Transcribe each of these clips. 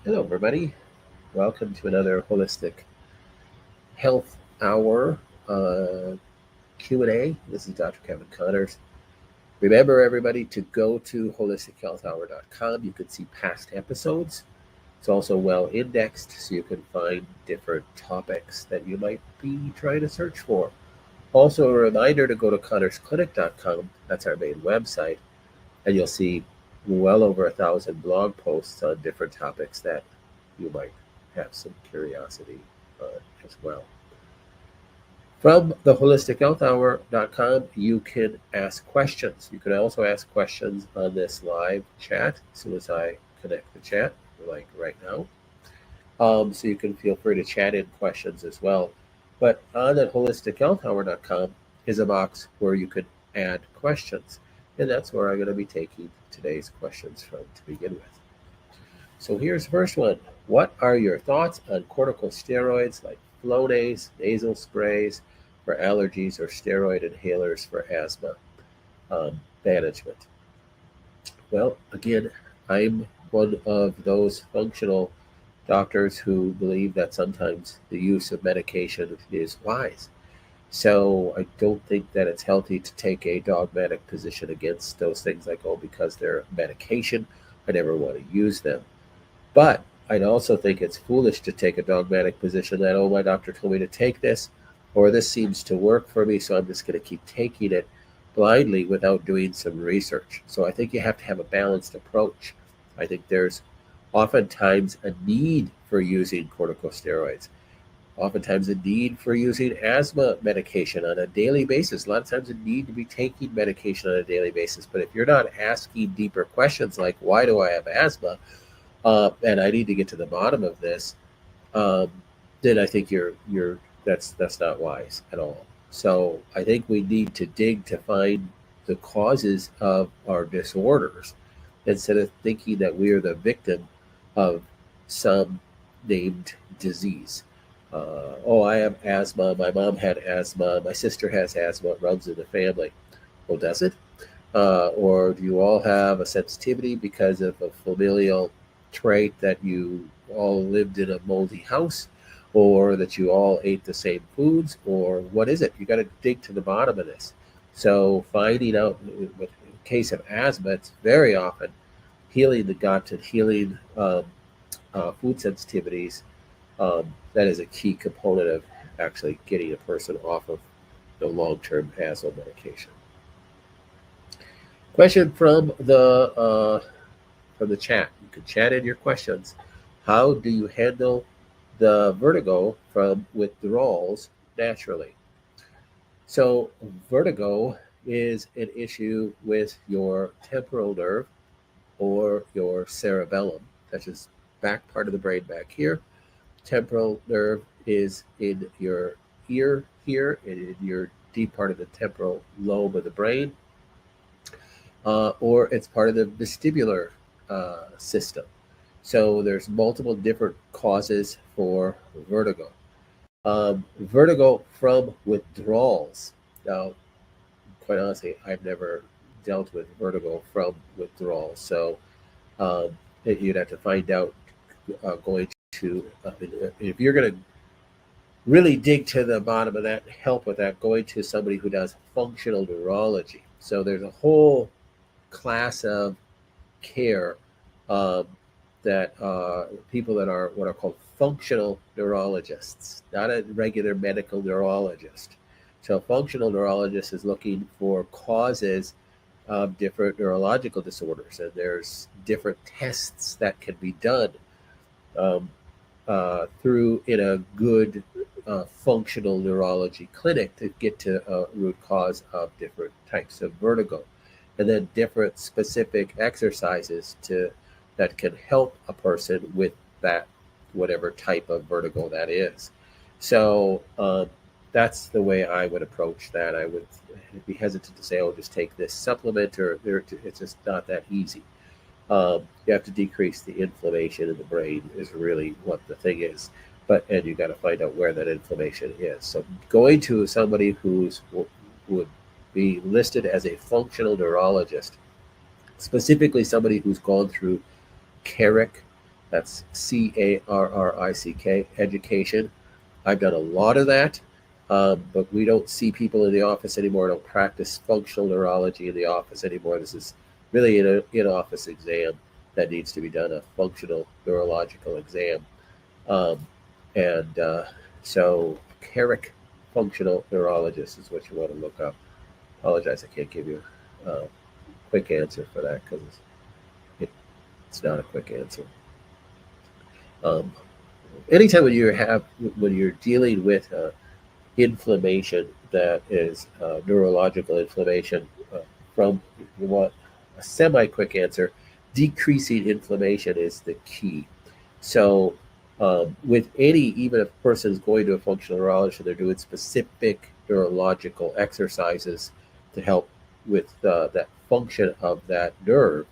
Hello, everybody. Welcome to another Holistic Health Hour Q&A. This is Dr. Kevin Connors. Remember, everybody, to go to holistichealthhour.com. You can see past episodes. It's also well indexed, so you can find different topics that you might be trying to search for. Also, a reminder to go to connorsclinic.com. That's our main website, and you'll see well over 1,000 blog posts on different topics that you might have some curiosity as well. From the holistichealthhour.com, you can ask questions. You can also ask questions on this live chat as soon as I connect the chat, like right now. So you can feel free to chat in questions as well. But on at holistichealthhour.com is a box where you can add questions. And that's where I'm going to be taking today's questions from to begin with. So here's the first one. What are your thoughts on corticosteroids like Flonase, nasal sprays for allergies, or steroid inhalers for asthma management? Well, again, I'm one of those functional doctors who believe that sometimes the use of medication is wise. So I don't think that it's healthy to take a dogmatic position against those things like, oh, because they're medication, I never want to use them. But I'd also think it's foolish to take a dogmatic position that, oh, my doctor told me to take this, or this seems to work for me, so I'm just going to keep taking it blindly without doing some research. So I think you have to have a balanced approach. I think there's oftentimes a need for using corticosteroids, oftentimes a need for using asthma medication on a daily basis. A lot of times a need to be taking medication on a daily basis. But if you're not asking deeper questions like, why do I have asthma? And I need to get to the bottom of this, um, then I think that's not wise at all. So I think we need to dig to find the causes of our disorders instead of thinking that we are the victim of some named disease. Oh, I have asthma. My mom had asthma. My sister has asthma. It runs in the family. Well, does it? Or do you all have a sensitivity because of a familial trait that you all lived in a moldy house, or that you all ate the same foods, or what is it? You got to dig to the bottom of this. So finding out, with a case of asthma, it's very often healing the gut and healing food sensitivities. That is a key component of actually getting a person off of the long-term asthma medication. Question from the chat. You can chat in your questions. How do you handle the vertigo from withdrawals naturally? So vertigo is an issue with your temporal nerve or your cerebellum. That's just back part of the brain back here. Temporal nerve is in your ear here and in your deep part of the temporal lobe of the brain, or it's part of the vestibular system. So there's multiple different causes for vertigo. Vertigo from withdrawals. Now, quite honestly, I've never dealt with vertigo from withdrawals. So you'd have to find out going to, if you're going to really dig to the bottom of that, help with that, going to somebody who does functional neurology. So there's a whole class of care that people that are what are called functional neurologists, not a regular medical neurologist. So, functional neurologist is looking for causes of different neurological disorders, and there's different tests that can be done um, through in a good functional neurology clinic to get to a root cause of different types of vertigo, and then different specific exercises to that can help a person with that whatever type of vertigo that is. So that's the way I would approach that. I would be hesitant to say, "Oh, just take this supplement," or it's just not that easy. You have to decrease the inflammation in the brain is really what the thing is, and you got to find out where that inflammation is. So going to somebody would be listed as a functional neurologist, specifically somebody who's gone through Carrick That's CARRICK, education. I've done a lot of that, but we don't see people in the office anymore. Don't practice functional neurology in the office anymore. This is really an in-office exam that needs to be done, a functional neurological exam. Um, and so Carrick functional neurologist is what you want to look up. Apologize, I can't give you a quick answer for that because it's not a quick answer. Anytime when you're dealing with inflammation that is neurological inflammation, from you want a semi-quick answer, decreasing inflammation is the key. So with even if a person is going to a functional neurologist, they're doing specific neurological exercises to help with that function of that nerve,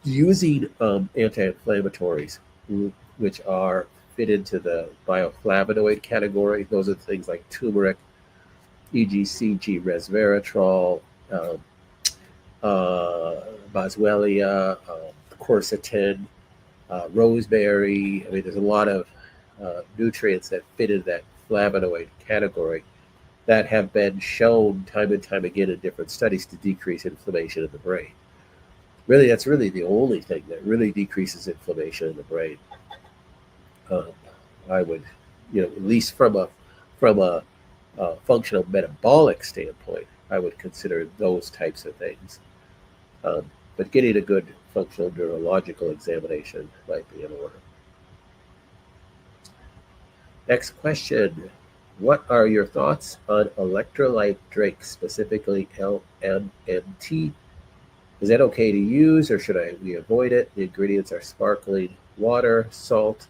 using anti-inflammatories, which are fit into the bioflavonoid category. Those are things like turmeric, EGCG, resveratrol, boswellia, quercetin, rosemary. I mean, there's a lot of nutrients that fit into that flavonoid category that have been shown time and time again in different studies to decrease inflammation in the brain. Really, that's really the only thing that really decreases inflammation in the brain. I would, at least from a functional metabolic standpoint, I would consider those types of things. But getting a good functional neurological examination might be in order. Next question. What are your thoughts on electrolyte drinks, specifically LMNT? Is that okay to use, or should we avoid it? The ingredients are sparkling water, salt,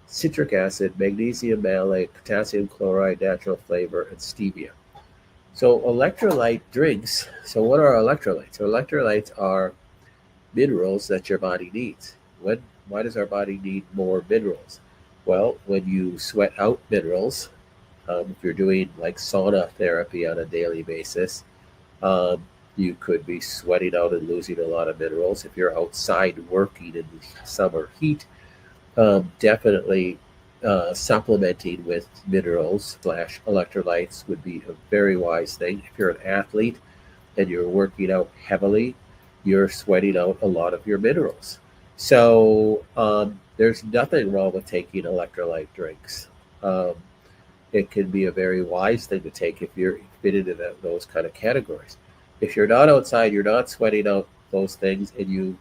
citric acid, magnesium malate, potassium chloride, natural flavor, and stevia. So electrolyte drinks, so what are electrolytes? So electrolytes are minerals that your body needs. Why does our body need more minerals? Well, when you sweat out minerals, if you're doing like sauna therapy on a daily basis, you could be sweating out and losing a lot of minerals. If you're outside working in the summer heat, definitely supplementing with minerals / electrolytes would be a very wise thing. If you're an athlete and you're working out heavily, you're sweating out a lot of your minerals. So there's nothing wrong with taking electrolyte drinks. It can be a very wise thing to take if you're fit into those kind of categories. If you're not outside, you're not sweating out those things, and you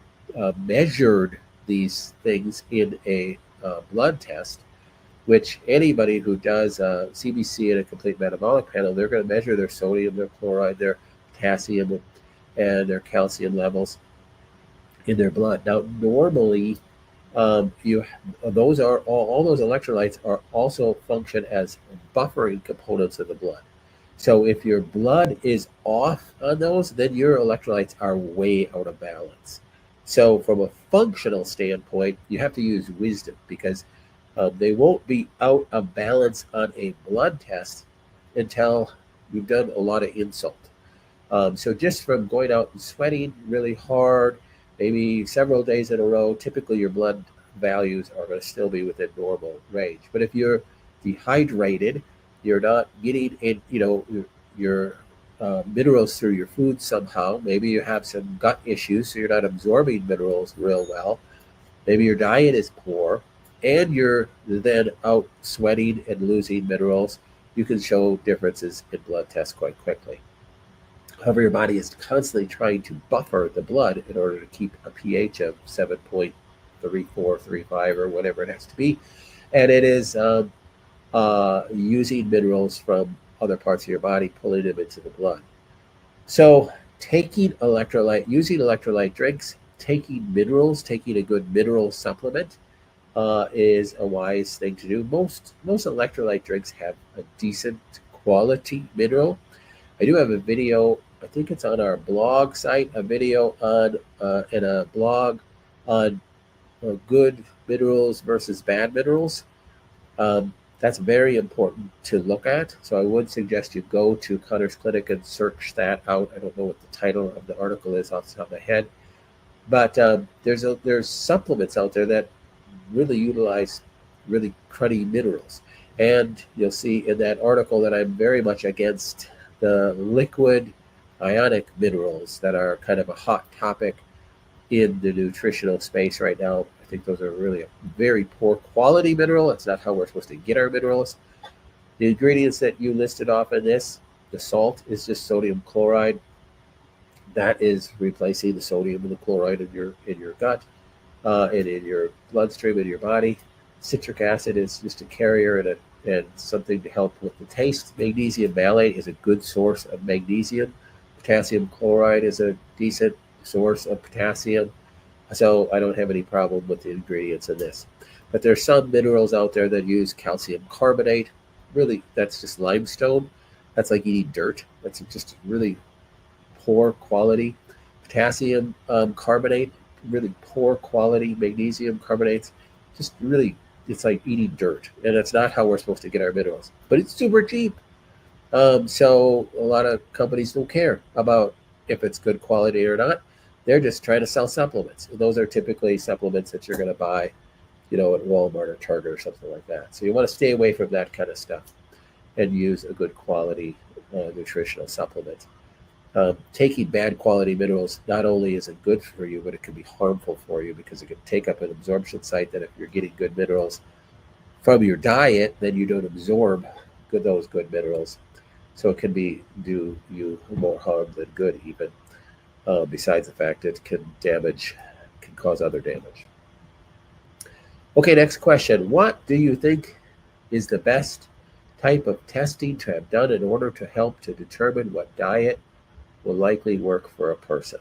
measured these things in a blood test, which anybody who does CBC and a complete metabolic panel, they're going to measure their sodium, their chloride, their potassium, and their calcium levels in their blood. Now, normally, those are all those electrolytes are also function as buffering components of the blood. So if your blood is off on those, then your electrolytes are way out of balance. So from a functional standpoint, you have to use wisdom, because they won't be out of balance on a blood test until you've done a lot of insult. So just from going out and sweating really hard, maybe several days in a row, typically your blood values are going to still be within normal range. But if you're dehydrated, you're not getting in, your minerals through your food somehow. Maybe you have some gut issues, so you're not absorbing minerals real well. Maybe your diet is poor, and you're then out sweating and losing minerals. You can show differences in blood tests quite quickly. However, your body is constantly trying to buffer the blood in order to keep a pH of 7.34, 35, or whatever it has to be. And it is using minerals from other parts of your body, pulling them into the blood. So using electrolyte drinks, taking minerals, taking a good mineral supplement is a wise thing to do. Most electrolyte drinks have a decent quality mineral. I do have a video, I think it's on our blog site, a video on in a blog on good minerals versus bad minerals. That's very important to look at. So I would suggest you go to Cutter's Clinic and search that out. I don't know what the title of the article is off the top of my head. But there's supplements out there that really utilize really cruddy minerals. And you'll see in that article that I'm very much against the liquid ionic minerals that are kind of a hot topic in the nutritional space right now. I think those are really a very poor quality mineral. That's not how we're supposed to get our minerals. The ingredients that you listed off in this, the salt is just sodium chloride. That is replacing the sodium and the chloride in your gut and in your bloodstream in your body. Citric acid is just a carrier and something to help with the taste. Magnesium malate is a good source of magnesium. Potassium chloride is a decent source of potassium. So I don't have any problem with the ingredients in this. But there's some minerals out there that use calcium carbonate. Really, that's just limestone. That's like eating dirt. That's just really poor quality. Potassium carbonate, really poor quality. Magnesium carbonates, just really, it's like eating dirt. And that's not how we're supposed to get our minerals. But it's super cheap. So a lot of companies don't care about if it's good quality or not. They're just trying to sell supplements. Those are typically supplements that you're going to buy, at Walmart or Target or something like that. So you want to stay away from that kind of stuff and use a good quality nutritional supplement. Taking bad quality minerals not only isn't good for you, but it can be harmful for you because it can take up an absorption site that if you're getting good minerals from your diet, then you don't absorb those good minerals. So it can do you more harm than good even. Besides the fact it can cause other damage. Okay, next question. What do you think is the best type of testing to have done in order to help to determine what diet will likely work for a person?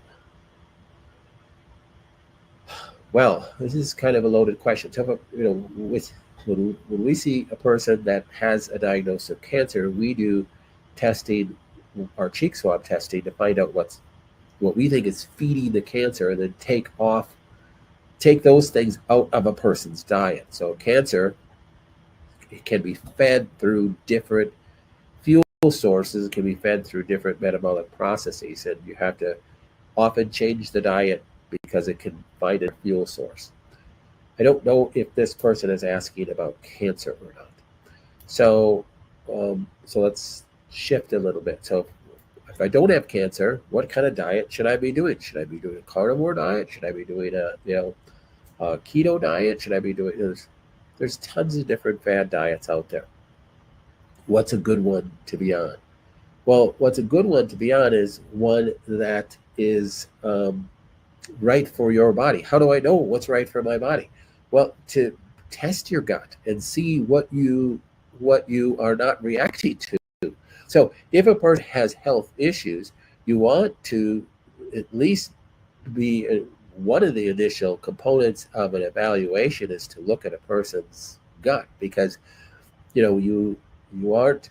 Well, this is kind of a loaded question. So, when we see a person that has a diagnosis of cancer, we do testing, our cheek swab testing, to find out what we think is feeding the cancer, and then take those things out of a person's diet. So cancer, it can be fed through different fuel sources, it can be fed through different metabolic processes, and you have to often change the diet because it can find a fuel source. I don't know if this person is asking about cancer or not. So let's shift a little bit. So if I don't have cancer, what kind of diet should I be doing? Should I be doing a carnivore diet? Should I be doing a keto diet? Should I be doing? There's tons of different fad diets out there. What's a good one to be on? Well, what's a good one to be on is one that is right for your body. How do I know what's right for my body? Well, to test your gut and see what you are not reacting to. So if a person has health issues, you want to at least be one of the initial components of an evaluation is to look at a person's gut, because you aren't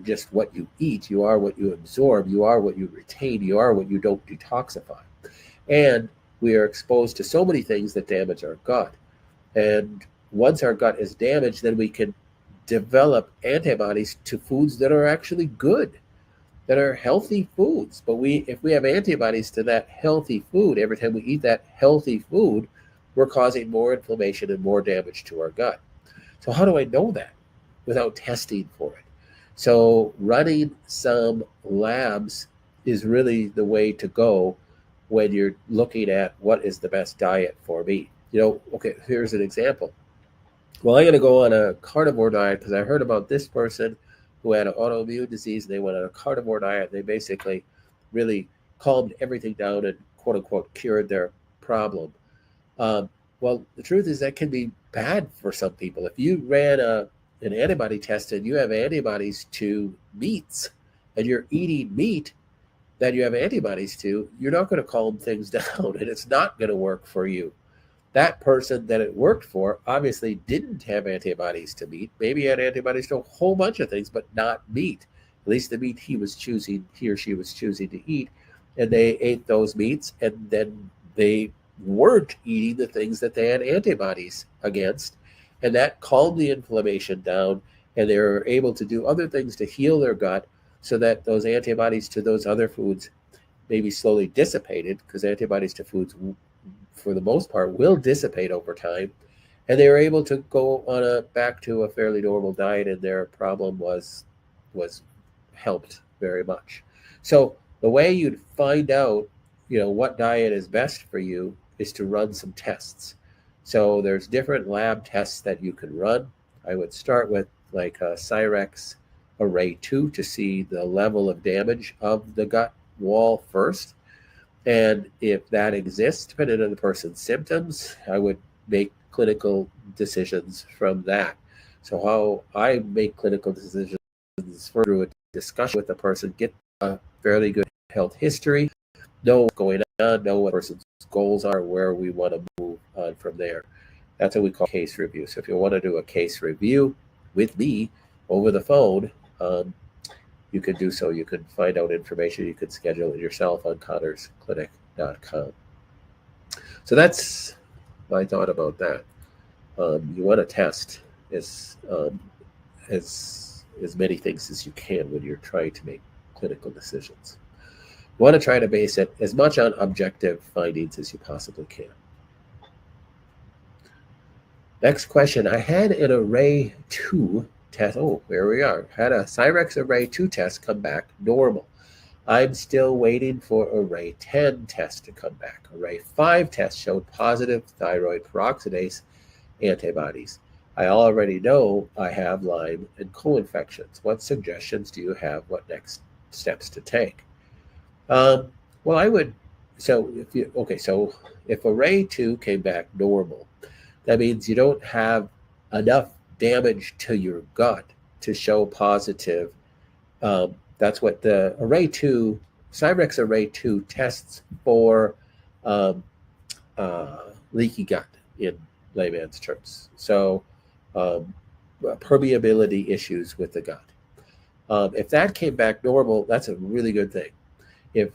just what you eat, you are what you absorb, you are what you retain, you are what you don't detoxify. And we are exposed to so many things that damage our gut. And once our gut is damaged, then we can develop antibodies to foods that are actually good, that are healthy foods. But if we have antibodies to that healthy food, every time we eat that healthy food, we're causing more inflammation and more damage to our gut. So how do I know that without testing for it? So running some labs is really the way to go when you're looking at what is the best diet for me. Okay, here's an example. Well, I'm going to go on a carnivore diet because I heard about this person who had an autoimmune disease, and they went on a carnivore diet. They basically really calmed everything down and, quote unquote, cured their problem. Well, the truth is that can be bad for some people. If you ran an antibody test and you have antibodies to meats and you're eating meat that you have antibodies to, you're not going to calm things down, and it's not going to work for you. That person that it worked for obviously didn't have antibodies to meat. Maybe he had antibodies to a whole bunch of things, but not meat. At least the meat he or she was choosing to eat. And they ate those meats, and then they weren't eating the things that they had antibodies against. And that calmed the inflammation down, and they were able to do other things to heal their gut so that those antibodies to those other foods maybe slowly dissipated, because antibodies to foods for the most part, will dissipate over time. And they were able to go on back to a fairly normal diet, and their problem was helped very much. So the way you'd find out, what diet is best for you is to run some tests. So there's different lab tests that you can run. I would start with like a Cyrex Array 2 to see the level of damage of the gut wall first. And if that exists, depending on the person's symptoms, I would make clinical decisions from that. So how I make clinical decisions is through a discussion with the person, get a fairly good health history, know what's going on, know what the person's goals are, where we want to move on from there. That's what we call case review. So if you want to do a case review with me over the phone, you can do so. You can find out information. You can schedule it yourself on connorsclinic.com. So that's my thought about that. You want to test as many things as you can when you're trying to make clinical decisions. You want to try to base it as much on objective findings as you possibly can. Next question. I had an Array 2 test. Oh, here we are. Had a Cyrex Array 2 test come back normal. I'm still waiting for Array 10 test to come back. Array 5 test showed positive thyroid peroxidase antibodies. I already know I have Lyme and co-infections. What suggestions do you have? What next steps to take? Well, I would. So if Array 2 came back normal, that means you don't have enough damage to your gut to show positive. That's what the Array 2, Cyrex Array 2 tests for leaky gut in layman's terms. So permeability issues with the gut. If that came back normal, that's a really good thing. If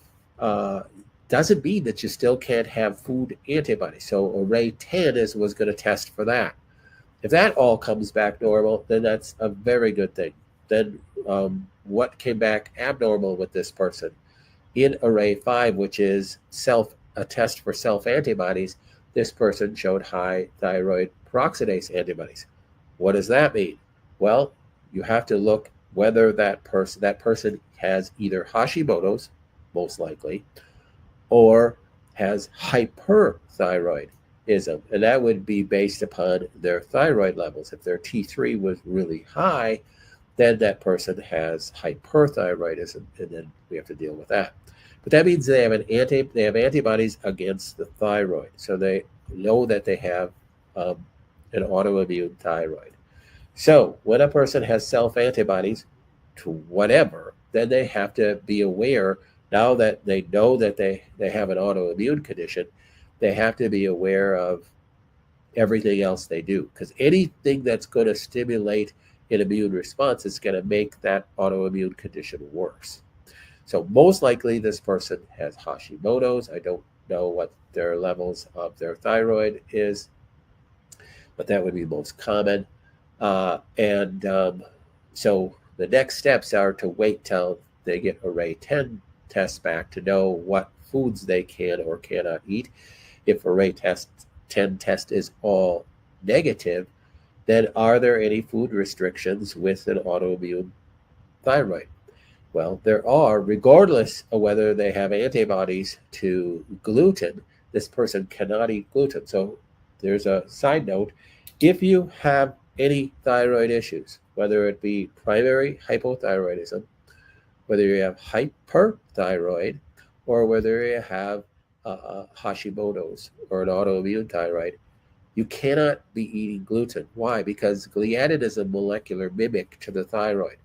doesn't mean that you still can't have food antibodies. So Array 10 was going to test for that. If that all comes back normal, then that's a very good thing. Then what came back abnormal with this person? In Array 5, which is a test for self-antibodies, this person showed high thyroid peroxidase antibodies. What does that mean? Well, you have to look whether that person has either Hashimoto's, most likely, or has hyperthyroidism, and that would be based upon their thyroid levels. If their T3 was really high, then that person has hyperthyroidism, and then we have to deal with that. But that means they have antibodies against the thyroid, so they know that they have an autoimmune thyroid. So when a person has self-antibodies to whatever, then they have to be aware. Now that they know that they have an autoimmune condition, they have to be aware of everything else they do, because anything that's going to stimulate an immune response is going to make that autoimmune condition worse. So most likely this person has Hashimoto's. I don't know what their levels of their thyroid is, but that would be most common. So the next steps are to wait till they get Array 10 tests back to know what foods they can or cannot eat. If Array 10 test is all negative, then are there any food restrictions with an autoimmune thyroid? Well, there are, regardless of whether they have antibodies to gluten. This person cannot eat gluten. So there's a side note. If you have any thyroid issues, whether it be primary hypothyroidism, whether you have hyperthyroid, or whether you have Hashimoto's or an autoimmune thyroid, you cannot be eating gluten. Why? Because gliadin is a molecular mimic to the thyroid.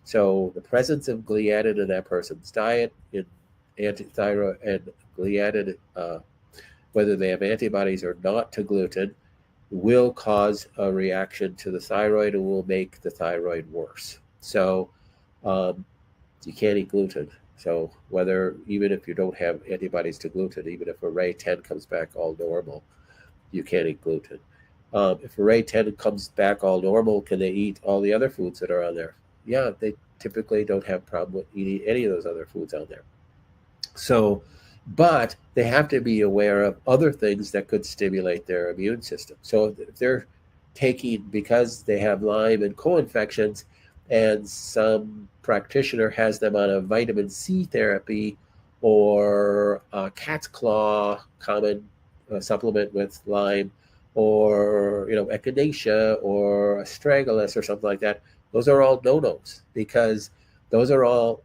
So the presence of gliadin in that person's diet, in antithyroid and gliadin, whether they have antibodies or not to gluten, will cause a reaction to the thyroid and will make the thyroid worse. So you can't eat gluten. So even if you don't have antibodies to gluten, even if Array 10 comes back all normal, you can't eat gluten. If Array 10 comes back all normal, can they eat all the other foods that are on there? Yeah, they typically don't have a problem with eating any of those other foods on there. So but they have to be aware of other things that could stimulate their immune system. So if they're taking, because they have Lyme and co-infections, and some practitioner has them on a vitamin C therapy or a cat's claw, common supplement with Lyme, or echinacea or astragalus or something like that, those are all no-nos, because those are all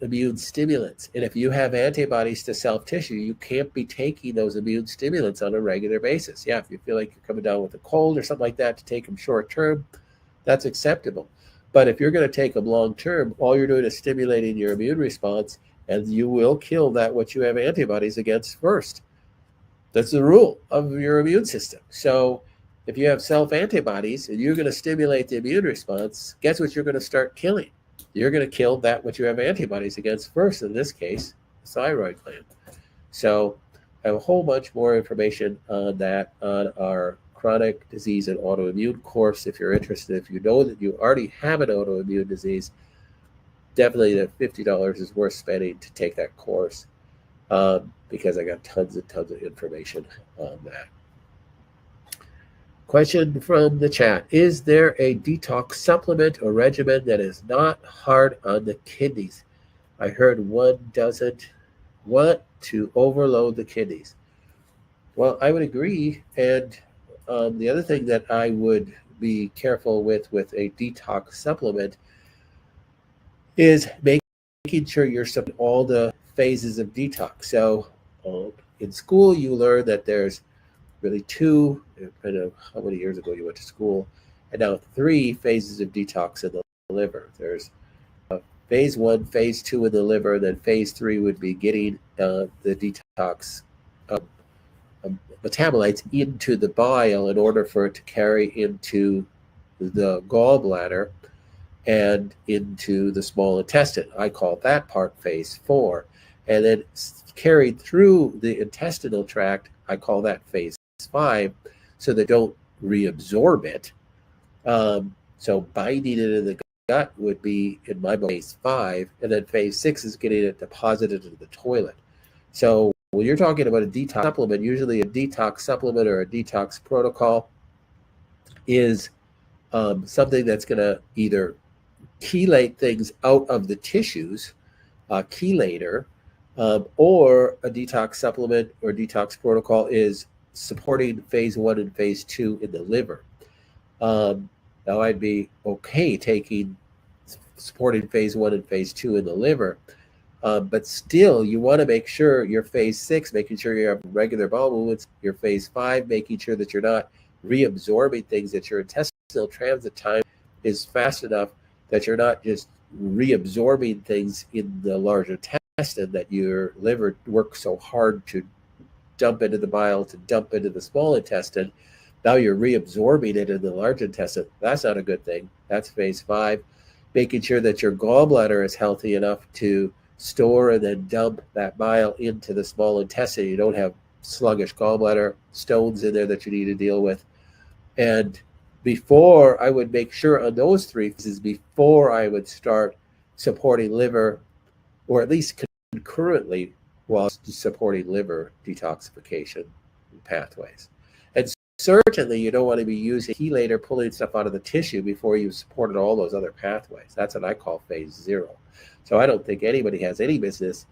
immune stimulants. And if you have antibodies to self-tissue, you can't be taking those immune stimulants on a regular basis. Yeah, if you feel like you're coming down with a cold or something like that, to take them short term, that's acceptable. But if you're going to take them long term, all you're doing is stimulating your immune response, and you will kill that what you have antibodies against first. That's the rule of your immune system. So if you have self-antibodies and you're going to stimulate the immune response, guess what you're going to start killing? You're going to kill that what you have antibodies against first, in this case, the thyroid gland. So I have a whole bunch more information on that on our chronic disease and autoimmune course. If you're interested, if you know that you already have an autoimmune disease, definitely the $50 is worth spending to take that course, because I got tons and tons of information on that. Question from the chat: is there a detox supplement or regimen that is not hard on the kidneys? I heard one doesn't want to overload the kidneys. Well, I would agree. And the other thing that I would be careful with a detox supplement is making sure you're supplying all the phases of detox. So in school, you learn that there's really two, I know how many years ago you went to school, and now 3 phases of detox in the liver. There's phase 1, phase 2 in the liver, then phase 3 would be getting the detox metabolites into the bile in order for it to carry into the gallbladder and into the small intestine. I call that part phase 4. And then carried through the intestinal tract, I call that phase 5, so they don't reabsorb it. So binding it in the gut would be, in my book, phase 5, and then phase 6 is getting it deposited into the toilet. So when you're talking about a detox supplement, usually a detox supplement or a detox protocol is something that's going to either chelate things out of the tissues, chelator, or a detox supplement or detox protocol is supporting phase 1 and phase 2 in the liver. Now I'd be okay supporting phase 1 and phase 2 in the liver, but still you want to make sure your phase 6, making sure you have regular bowel movements, your phase 5, making sure that you're not reabsorbing things, that your intestinal transit time is fast enough that you're not just reabsorbing things in the large intestine that your liver works so hard to dump into the bile, to dump into the small intestine. Now you're reabsorbing it in the large intestine. That's not a good thing. That's phase 5. Making sure that your gallbladder is healthy enough to store and then dump that bile into the small intestine. You don't have sluggish gallbladder, stones in there that you need to deal with. And before, I would make sure on those 3 phases, before I would start supporting liver, or at least concurrently while supporting liver detoxification pathways. And certainly you don't want to be using chelator, pulling stuff out of the tissue before you've supported all those other pathways. That's what I call phase 0. So I don't think anybody has any business,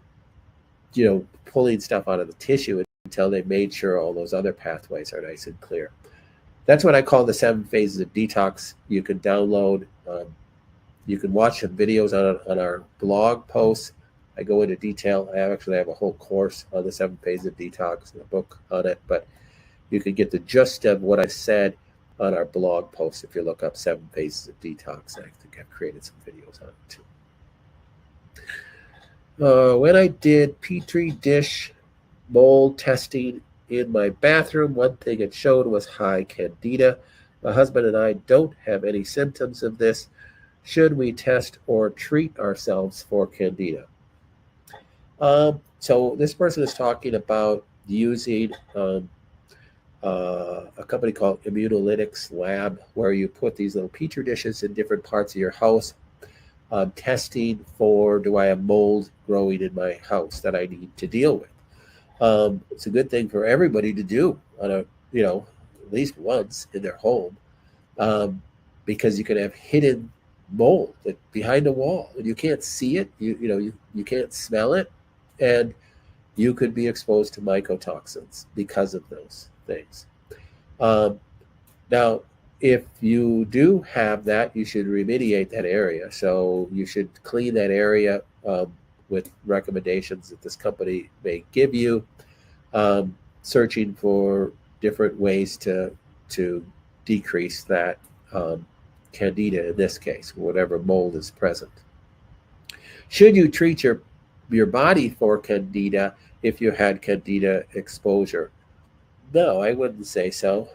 pulling stuff out of the tissue until they've made sure all those other pathways are nice and clear. That's what I call the 7 phases of detox. You can download, you can watch some videos on our blog posts. I go into detail. I actually have a whole course on the 7 phases of detox and a book on it, but you can get the gist of what I said on our blog post if you look up 7 phases of detox. I think I've created some videos on it too. When I did Petri dish mold testing in my bathroom, one thing it showed was high candida. My husband and I don't have any symptoms of this. Should we test or treat ourselves for candida? So this person is talking about using a company called Immunolytics Lab, where you put these little Petri dishes in different parts of your house, testing for, do I have mold growing in my house that I need to deal with? It's a good thing for everybody to do on a, at least once in their home, um, because you can have hidden mold behind a wall and you can't see it. You can't smell it, and you could be exposed to mycotoxins because of those things. Um, Now, if you do have that, you should remediate that area. So you should clean that area with recommendations that this company may give you, searching for different ways to decrease that candida in this case, whatever mold is present. Should you treat your body for candida if you had candida exposure? No, I wouldn't say so.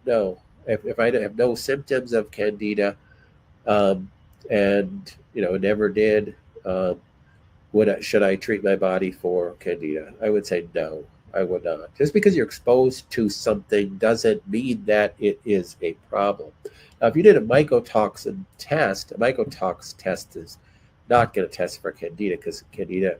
No. If I have no symptoms of candida, um, and never did, should I treat my body for candida? I would say no. I would not. Just because you're exposed to something doesn't mean that it is a problem. Now, if you did a mycotoxin test, a mycotox test is not going to test for candida, because candida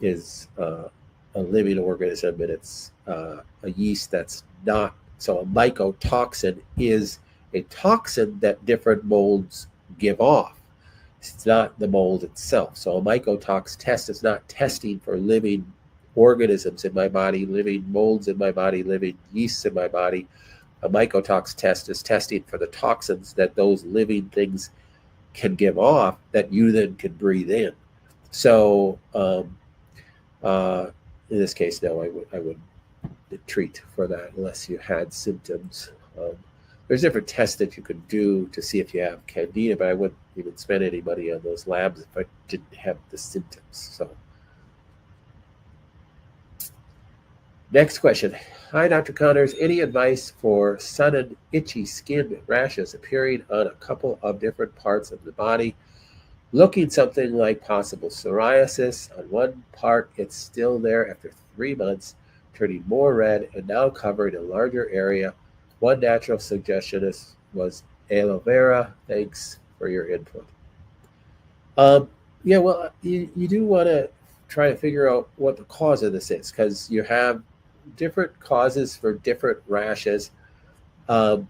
is a living organism, and it's a yeast that's not. So a mycotoxin is a toxin that different molds give off. It's not the mold itself. So a mycotox test is not testing for living organisms in my body, living molds in my body, living yeasts in my body. A mycotox test is testing for the toxins that those living things can give off that you then can breathe in. So in this case, no, I would treat for that unless you had symptoms. There's different tests that you could do to see if you have candida, but I wouldn't even spend any money on those labs if I didn't have the symptoms. So, next question. Hi, Dr. Connors. Any advice for sudden itchy skin rashes appearing on a couple of different parts of the body? Looking something like possible psoriasis. On one part, it's still there after 3 months, turning more red and now covering a larger area. One natural suggestion was aloe vera. Thanks for your input. Yeah, well, you do want to try to figure out what the cause of this is, because you have different causes for different rashes. If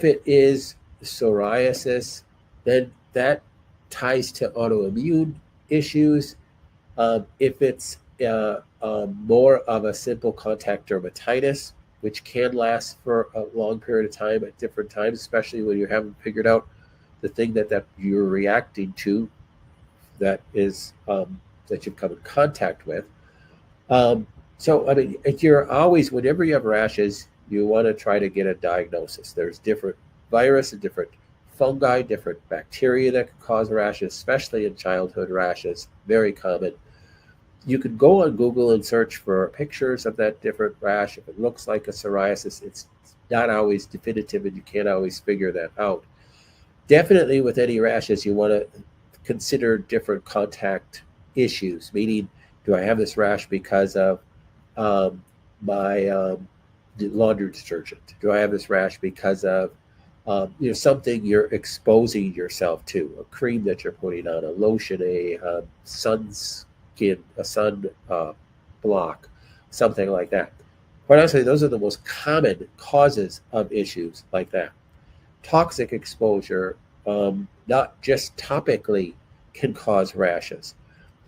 it is psoriasis, then that ties to autoimmune issues. If it's more of a simple contact dermatitis, which can last for a long period of time at different times, especially when you haven't figured out the thing that you're reacting to, that is that you've come in contact with. So, I mean, whenever you have rashes, you want to try to get a diagnosis. There's different virus and different fungi, different bacteria that can cause rashes, especially in childhood rashes, very common. You can go on Google and search for pictures of that different rash. If it looks like a psoriasis, it's not always definitive, and you can't always figure that out. Definitely with any rashes, you want to consider different contact issues, meaning, do I have this rash because of my laundry detergent? Do I have this rash because of something you're exposing yourself to, a cream that you're putting on, a lotion, a sun block, something like that? Quite honestly, those are the most common causes of issues like that. Toxic exposure, not just topically, can cause rashes.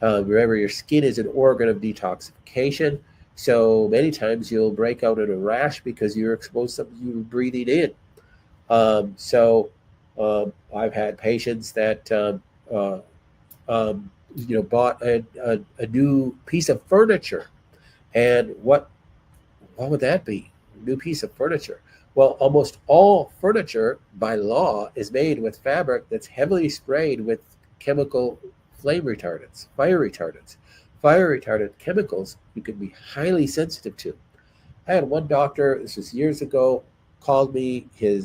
Remember, your skin is an organ of detoxification, so many times you'll break out in a rash because you're exposed to something you were breathing in. I've had patients that bought a new piece of furniture, and what would that be? A new piece of furniture. Well, almost all furniture by law is made with fabric that's heavily sprayed with chemical flame retardants, fire retardants. Fire retardant chemicals you can be highly sensitive to. I had one doctor, this was years ago, called me. I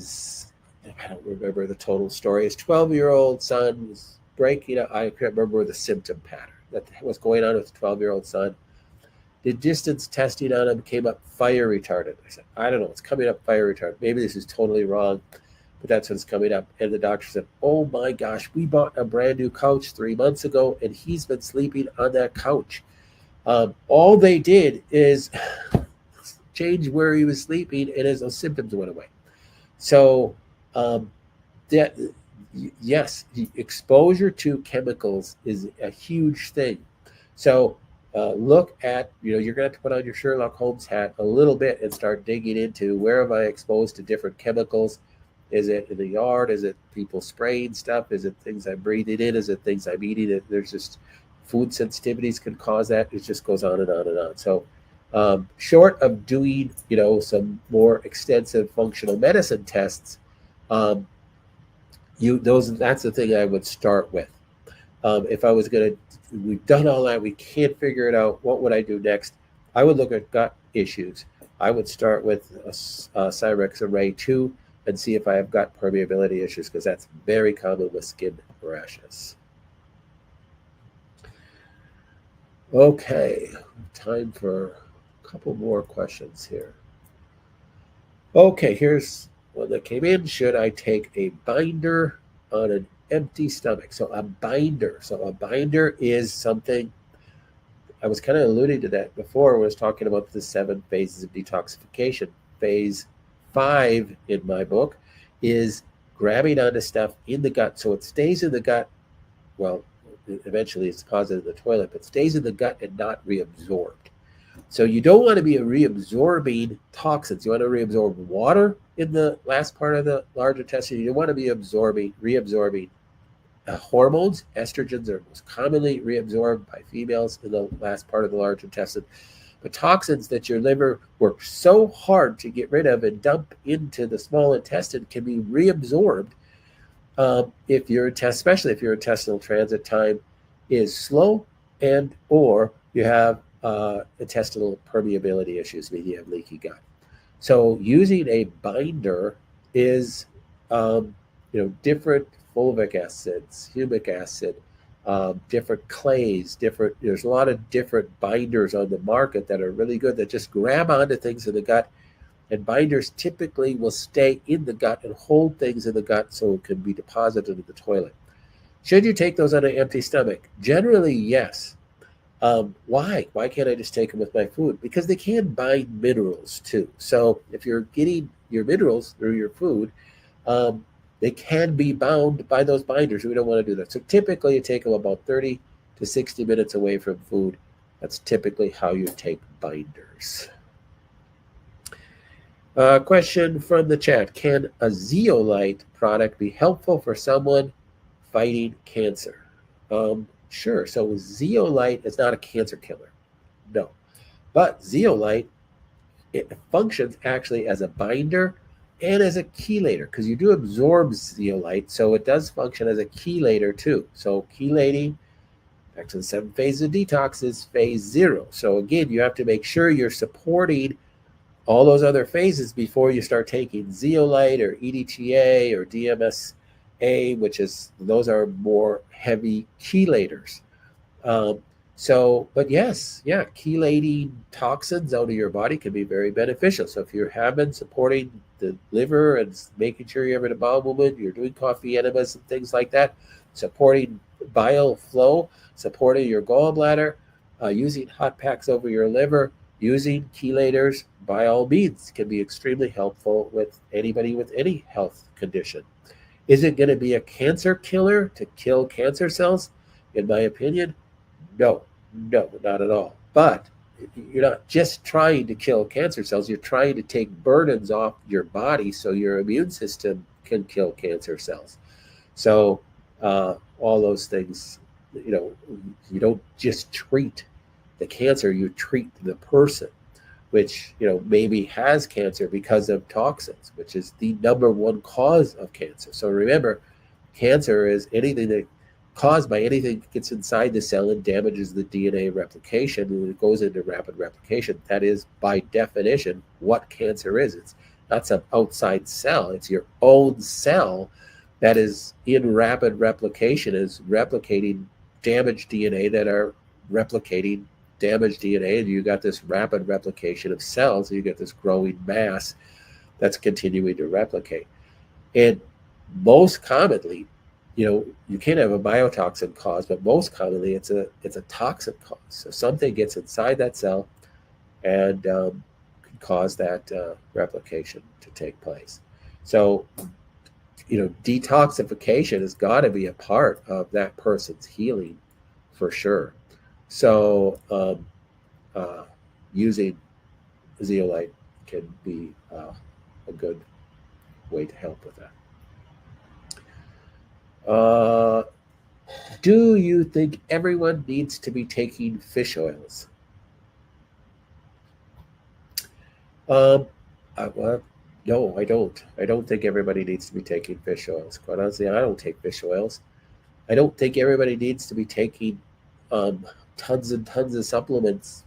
don't remember the total story. His 12-year-old son was breaking up. I can't remember the symptom pattern that was going on with the 12-year-old son. Did distance testing on him, came up fire retardant. I said, I don't know, it's coming up fire retardant. Maybe this is totally wrong, but that's what's coming up. And the doctor said, oh my gosh, we bought a brand new couch 3 months ago, and he's been sleeping on that couch. All they did is change where he was sleeping, and his symptoms went away. So, that yes, exposure to chemicals is a huge thing. So look at, you're going to have to put on your Sherlock Holmes hat a little bit and start digging into, where am I exposed to different chemicals? Is it in the yard? Is it people spraying stuff? Is it things I'm breathing in? Is it things I'm eating? There's just food sensitivities can cause that. It just goes on and on and on. So short of doing, some more extensive functional medicine tests, that's the thing I would start with. If I was going to, we've done all that, we can't figure it out, what would I do next? I would look at gut issues. I would start with Cyrex Array 2 and see if I have gut permeability issues, because that's very common with skin rashes. Okay, time for a couple more questions here. Okay, here's one that came in. Should I take a binder on an empty stomach? So a binder is something, I was kind of alluding to that before when I was talking about the 7 phases of detoxification. Phase 5 in my book is grabbing onto stuff in the gut, so it stays in the gut. Well, eventually it's deposited in the toilet, but stays in the gut and not reabsorbed. So you don't want to be reabsorbing toxins. You want to reabsorb water in the last part of the large intestine. You don't want to be reabsorbing hormones. Estrogens are most commonly reabsorbed by females in the last part of the large intestine. But toxins that your liver works so hard to get rid of and dump into the small intestine can be reabsorbed especially if your intestinal transit time is slow, and or you have intestinal permeability issues, meaning you have leaky gut. So using a binder is, different fulvic acids, humic acid, different clays, there's a lot of different binders on the market that are really good, that just grab onto things in the gut. And binders typically will stay in the gut and hold things in the gut so it can be deposited in the toilet. Should you take those on an empty stomach? Generally, yes. Why? Why can't I just take them with my food? Because they can bind minerals too. So if you're getting your minerals through your food, they can be bound by those binders. We don't want to do that. So typically you take them about 30 to 60 minutes away from food. That's typically how you take binders. Question from the chat. Can a zeolite product be helpful for someone fighting cancer? Sure. So zeolite is not a cancer killer. No. But zeolite, it functions actually as a binder and as a chelator, because you do absorb zeolite, so it does function as a chelator too. So chelating, back to the 7 phases of detox, is phase 0. So again, you have to make sure you're supporting all those other phases before you start taking zeolite or EDTA or DMSA, those are more heavy chelators. But yes, chelating toxins out of your body can be very beneficial. So if you're supporting the liver and making sure you're having a bowel movement, you're doing coffee enemas and things like that, supporting bile flow, supporting your gallbladder, using hot packs over your liver, using chelators, by all means, can be extremely helpful with anybody with any health condition. Is it going to be a cancer killer to kill cancer cells? In my opinion, no, not at all. But you're not just trying to kill cancer cells, you're trying to take burdens off your body so your immune system can kill cancer cells. So all those things, you don't just treat the cancer, you treat the person, which maybe has cancer because of toxins, which is the #1 cause of cancer. So remember, cancer is anything that caused by anything that gets inside the cell and damages the DNA replication, and it goes into rapid replication. That is, by definition, what cancer is. It's not some outside cell. It's your own cell that is in rapid replication, is replicating damaged DNA that are replicating damaged DNA, and you got this rapid replication of cells, and you get this growing mass that's continuing to replicate. And most commonly, you can have a biotoxin cause, but most commonly it's a toxin cause. So something gets inside that cell and can cause that replication to take place. So, detoxification has got to be a part of that person's healing for sure. So using zeolite can be a good way to help with that. Do you think everyone needs to be taking fish oils? Well, no, I don't. I don't think everybody needs to be taking fish oils. Quite honestly, I don't take fish oils. I don't think everybody needs to be taking tons and tons of supplements,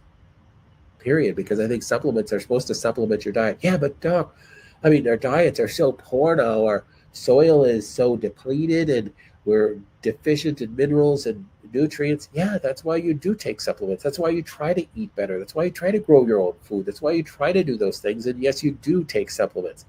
period, because I think supplements are supposed to supplement your diet. Yeah, but doc, I mean, our diets are so poor now. Our soil is so depleted and we're deficient in minerals and nutrients. Yeah, that's why you do take supplements. That's why you try to eat better. That's why you try to grow your own food. That's why you try to do those things. And yes, you do take supplements.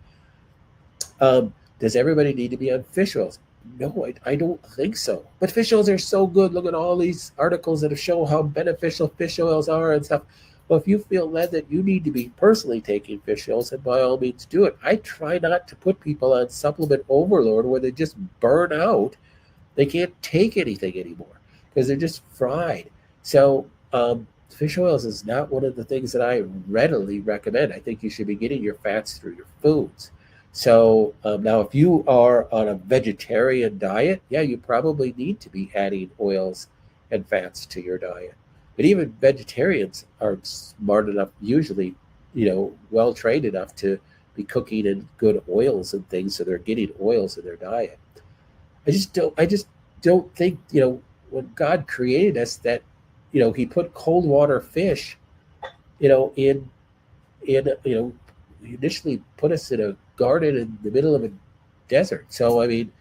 Does everybody need to be on fish oils? No, I don't think so. But fish oils are so good. Look at all these articles that have shown how beneficial fish oils are and stuff. Well, if you feel led that you need to be personally taking fish oils, then by all means do it. I try not to put people on supplement overload where they just burn out. They can't take anything anymore because they're just fried. So fish oils is not one of the things that I readily recommend. I think you should be getting your fats through your foods. So now if you are on a vegetarian diet, yeah, you probably need to be adding oils and fats to your diet. But even vegetarians are smart enough, usually, well trained enough to be cooking in good oils and things, so they're getting oils in their diet. I just don't think, when God created us that, he put cold water fish, in he initially put us in a garden in the middle of a desert. So, I mean,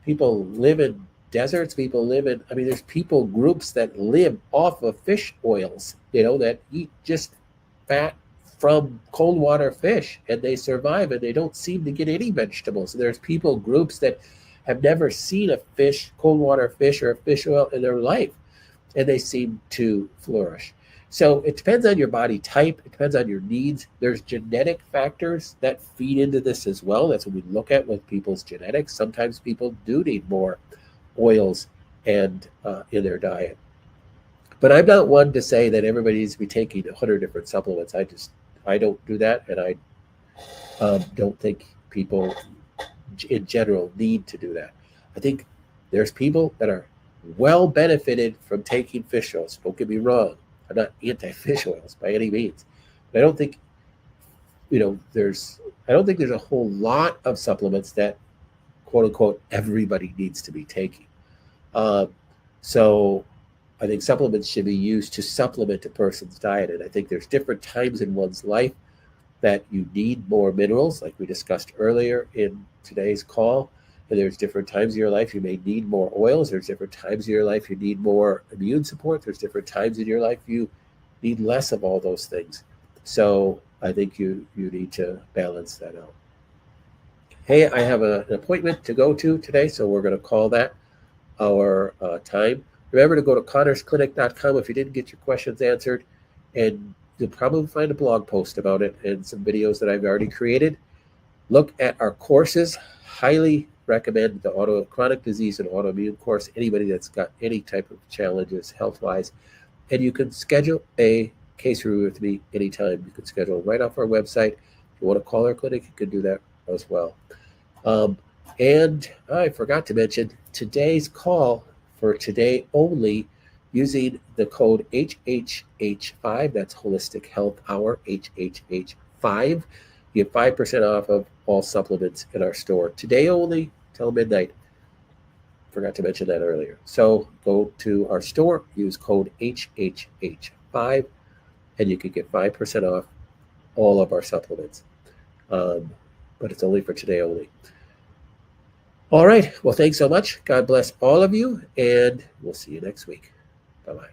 people live in deserts, there's people groups that live off of fish oils, that eat just fat from cold water fish and they survive and they don't seem to get any vegetables. There's people groups that have never seen a cold water fish or a fish oil in their life, and they seem to flourish. So it depends on your body type. It depends on your needs. There's genetic factors that feed into this as well. That's what we look at with people's genetics. Sometimes people do need more oils and in their diet. But I'm not one to say that everybody needs to be taking 100 different supplements. I don't do that, and I don't think people in general need to do that. I think there's people that are well benefited from taking fish oils. Don't get me wrong. I'm not anti-fish oils by any means. But I don't think, there's a whole lot of supplements that, quote unquote, everybody needs to be taking. So I think supplements should be used to supplement a person's diet. And I think there's different times in one's life that you need more minerals, like we discussed earlier in today's call. And there's different times in your life you may need more oils. There's different times in your life you need more immune support. There's different times in your life you need less of all those things. So I think you need to balance that out. Hey, I have an appointment to go to today, so we're going to call that our time. Remember to go to connorsclinic.com if you didn't get your questions answered, and you'll probably find a blog post about it and some videos that I've already created. Look at our courses. Highly recommend the chronic disease and autoimmune course, anybody that's got any type of challenges health-wise. And you can schedule a case review with me anytime. You can schedule right off our website. If you want to call our clinic, you can do that as well. And I forgot to mention today's call for today only, using the code HHH5, that's Holistic Health Hour, HHH5. You get 5% off of all supplements in our store today only till midnight. Forgot to mention that earlier. So go to our store, use code HHH5, and you can get 5% off all of our supplements. But it's only for today only. All right. Well, thanks so much. God bless all of you, and we'll see you next week. Bye-bye.